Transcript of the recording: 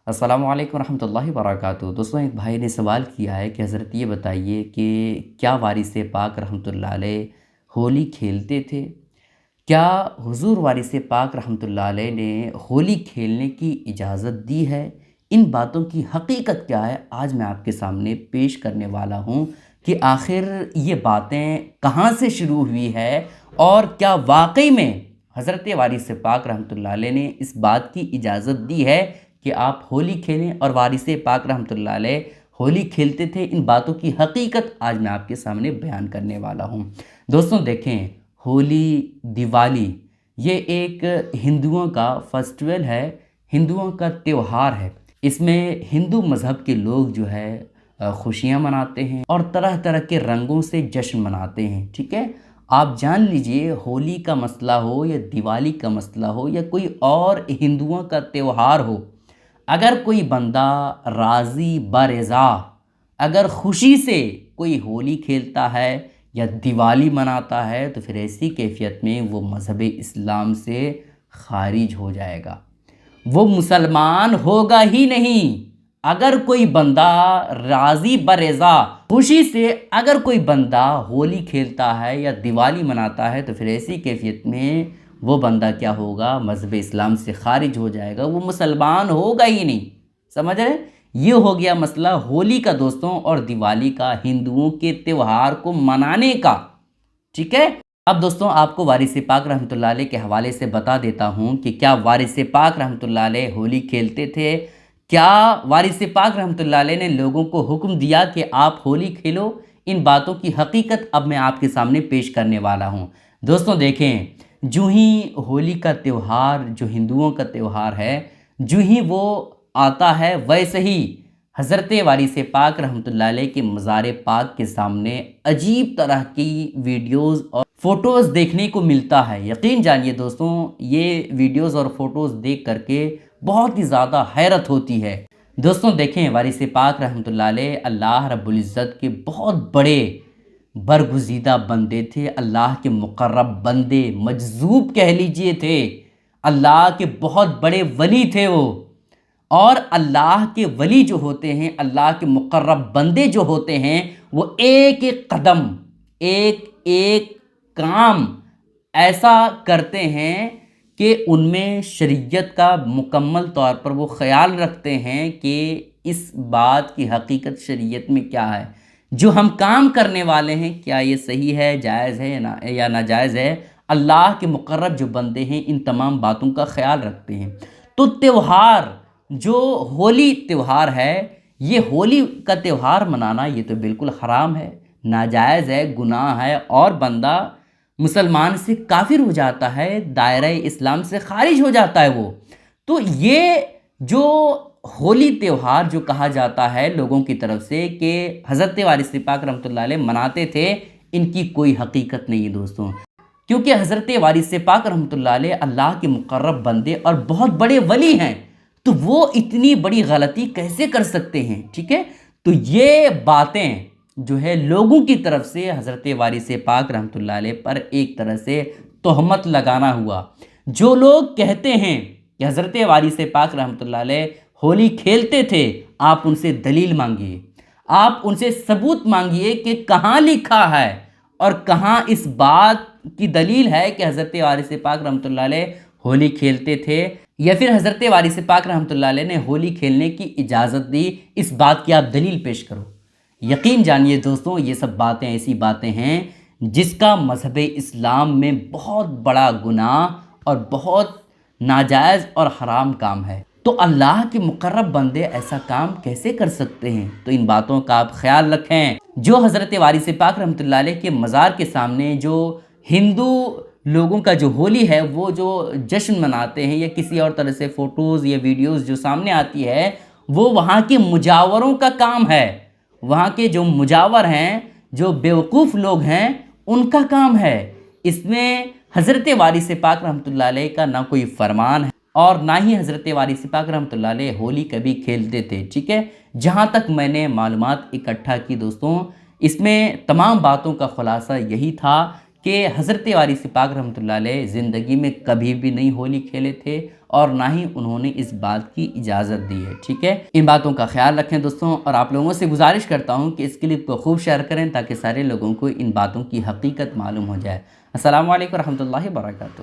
अस्सलामु अलैकुम रहमतुल्लाहि वबरकातुहू। दोस्तों, एक भाई ने सवाल किया है कि हज़रत ये बताइए कि क्या वारिस पाक रहमतुल्लाह अलैह होली खेलते थे? क्या हुज़ूर वारिस पाक रहमतुल्लाह अलैह ने होली खेलने की इजाज़त दी है? इन बातों की हकीकत क्या है, आज मैं आपके सामने पेश करने वाला हूँ कि आखिर ये बातें कहाँ से शुरू हुई है और क्या वाक़ई में हज़रत वारिस पाक रहमतुल्लाह अलैह ने इस बात की इजाज़त दी है कि आप होली खेलें और वारिस पाक रहमतुल्लाह अलैह होली खेलते थे। इन बातों की हकीकत आज मैं आपके सामने बयान करने वाला हूँ। दोस्तों देखें, होली, दिवाली ये एक हिंदुओं का फेस्टिवल है, हिंदुओं का त्यौहार है। इसमें हिंदू मज़हब के लोग जो है खुशियाँ मनाते हैं और तरह तरह के रंगों से जश्न मनाते हैं। ठीक है, आप जान लीजिए, होली का मसला हो या दिवाली का मसला हो या कोई और हिंदुओं का त्यौहार हो, अगर कोई बंदा राज़ी बरज़ा अगर खुशी से कोई होली खेलता है या दिवाली मनाता है तो फिर ऐसी कैफियत में वो मज़हब इस्लाम से खारिज हो जाएगा, वो मुसलमान होगा ही नहीं। अगर कोई बंदा राज़ी बरज़ा खुशी से अगर कोई बंदा होली खेलता है या दिवाली मनाता है तो फिर ऐसी कैफियत में वो बंदा क्या होगा, मज़हब इस्लाम से खारिज हो जाएगा, वो मुसलमान होगा ही नहीं। समझ रहे? ये हो गया मसला होली का दोस्तों और दिवाली का, हिंदुओं के त्यौहार को मनाने का। ठीक है, अब दोस्तों आपको वारिस पाक रहमतुल्लाह अलैह के हवाले से बता देता हूँ कि क्या वारिस पाक रहमतुल्लाह अलैह होली खेलते थे? क्या वारिस पाक रहमतुल्लाह अलैह ने लोगों को हुक्म दिया कि आप होली खेलो? इन बातों की हकीकत अब मैं आपके सामने पेश करने वाला हूँ। दोस्तों देखें, जो ही होली का त्यौहार, जो हिंदुओं का त्यौहार है, जो ही वो आता है वैसे ही हज़रत वारिस पाक रहमतुल्लाह अलैह के मज़ार पाक के सामने अजीब तरह की वीडियोज़ और फ़ोटोज़ देखने को मिलता है। यकीन जानिए दोस्तों, ये वीडियोज़ और फ़ोटोज़ देख करके बहुत ही ज़्यादा हैरत होती है। दोस्तों देखें, वारिस पाक रहमतुल्लाह अलैह अल्लाह रब्बुल इज़्ज़त के बहुत बड़े बरगुज़ीदा बंदे थे, अल्लाह के मुक़र्रब बंदे, मजज़ूब कह लीजिए थे। अल्लाह के बहुत बड़े वली थे वो। और अल्लाह के वली जो होते हैं, अल्लाह के मुक़र्रब बंदे जो होते हैं, वो एक एक कदम, एक एक काम ऐसा करते हैं कि उनमें शरीयत का मुकम्मल तौर पर वो ख़याल रखते हैं कि इस बात की हकीकत शरीयत में क्या है, जो हम काम करने वाले हैं क्या ये सही है, जायज़ है या नाजायज़ है। अल्लाह के मुक़र्रब जो बंदे हैं इन तमाम बातों का ख़याल रखते हैं। तो त्यौहार जो होली त्यौहार है, ये होली का त्यौहार मनाना ये तो बिल्कुल हराम है, नाजायज़ है, गुनाह है और बंदा मुसलमान से काफिर हो जाता है, दायरा इस्लाम से खारिज हो जाता है वो। तो ये जो होली त्यौहार जो कहा जाता है लोगों की तरफ से कि हज़रत वारिस पाक रहमतुल्लाह अलैह मनाते थे, इनकी कोई हकीकत नहीं है दोस्तों। क्योंकि हज़रत वारिस पाक रहमतुल्लाह अलैह अल्लाह के मुक़र्रब बंदे और बहुत बड़े वली हैं, तो वो इतनी बड़ी गलती कैसे कर सकते हैं? ठीक है, तो ये बातें जो है लोगों की तरफ से हज़रत वारिस पाक रहमतुल्लाह अलैह पर एक तरह से तोहमत लगाना हुआ। जो लोग कहते हैं कि हज़रत वारिस पाक रहमतुल्लाह अलैह होली खेलते थे, आप उनसे दलील मांगिए, आप उनसे सबूत मांगिए कि कहाँ लिखा है और कहाँ इस बात की दलील है कि हज़रत वारिस पाक रहमतुल्लाह अलैह होली खेलते थे या फिर हज़रत वारिस पाक रहमतुल्लाह अलैह ने होली खेलने की इजाज़त दी। इस बात की आप दलील पेश करो। यकीन जानिए दोस्तों, ये सब बातें ऐसी बातें हैं जिसका मज़हब इस्लाम में बहुत बड़ा गुनाह और बहुत नाजायज़ और हराम काम है। तो अल्लाह के मुक़र्रब बंदे ऐसा काम कैसे कर सकते हैं? तो इन बातों का आप ख्याल रखें। जो हज़रत वारिस पाक रहमतुल्लाह अलैह के मज़ार के सामने जो हिंदू लोगों का जो होली है वो जो जश्न मनाते हैं या किसी और तरह से फ़ोटोज़ या वीडियोज़ जो सामने आती है, वो वहाँ के मुजावरों का काम है। वहाँ के जो मुजावर हैं, जो बेवकूफ़ लोग हैं, उनका काम है। इसमें हज़रत वारिस पाक रहमतुल्लाह अलैह का ना कोई फरमान है और ना ही हज़रत वारिस पाक रहमतुल्लाह अलैह होली कभी खेलते थे। ठीक है, जहाँ तक मैंने मालूमात इकट्ठा की दोस्तों, इसमें तमाम बातों का ख़ुलासा यही था کہ حضرت وارث پاک رحمۃ اللہ علیہ زندگی میں کبھی بھی نہیں ہولی کھیلے تھے اور نہ ہی انہوں نے اس بات کی اجازت دی ہے، ٹھیک ہے؟ ان باتوں کا خیال رکھیں دوستوں، اور آپ لوگوں سے گزارش کرتا ہوں کہ اس کلپ کو خوب شیئر کریں تاکہ سارے لوگوں کو ان باتوں کی حقیقت معلوم ہو جائے۔ السلام علیکم ورحمۃ اللہ وبرکاتہ۔